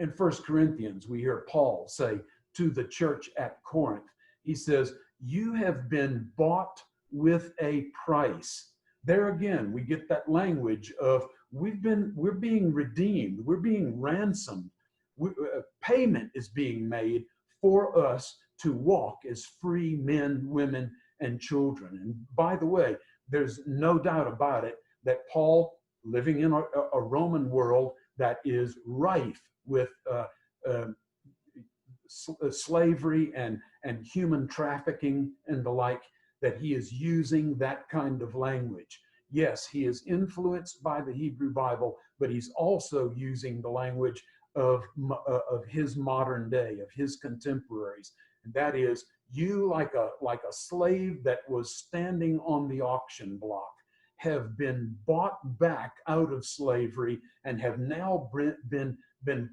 In 1 Corinthians, we hear Paul say to the church at Corinth, he says, you have been bought with a price. There again, we get that language of we're being redeemed, we're being ransomed. Payment is being made for us to walk as free men, women, and children. And by the way, there's no doubt about it that Paul, living in a Roman world that is rife with slavery and human trafficking and the like, that he is using that kind of language. Yes, he is influenced by the Hebrew Bible, but he's also using the language of his modern day, of his contemporaries. And that is, you like a slave that was standing on the auction block, have been bought back out of slavery and have now been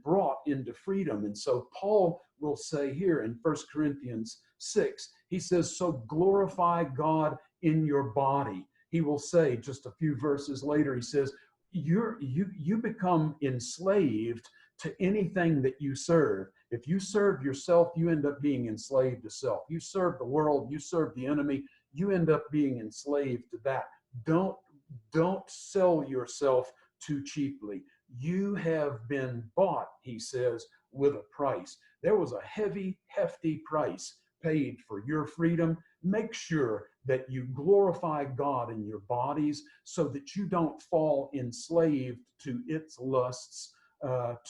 brought into freedom. And so Paul will say here in 1 Corinthians 6, he says, so glorify God in your body. He will say just a few verses later, he says, you become enslaved to anything that you serve. If you serve yourself, you end up being enslaved to self. You serve the world, you serve the enemy, you end up being enslaved to that. Don't sell yourself too cheaply. You have been bought, he says, with a price. There was a heavy, hefty price paid for your freedom. Make sure that you glorify God in your bodies so that you don't fall enslaved to its lusts,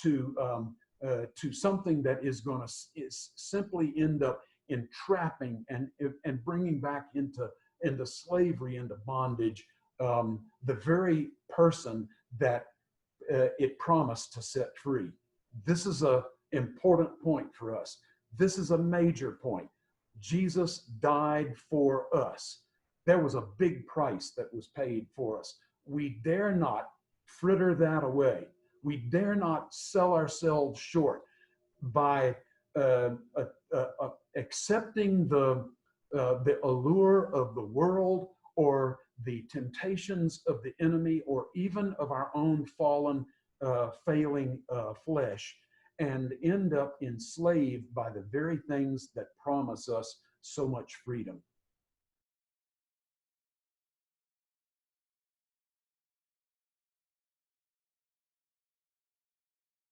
to something that is going to simply end up entrapping and bringing back into slavery, into bondage, the very person that it promised to set free. This is an important point for us. This is a major point. Jesus died for us. There was a big price that was paid for us. We dare not fritter that away. We dare not sell ourselves short by accepting the allure of the world or the temptations of the enemy or even of our own fallen, failing flesh, and end up enslaved by the very things that promise us so much freedom.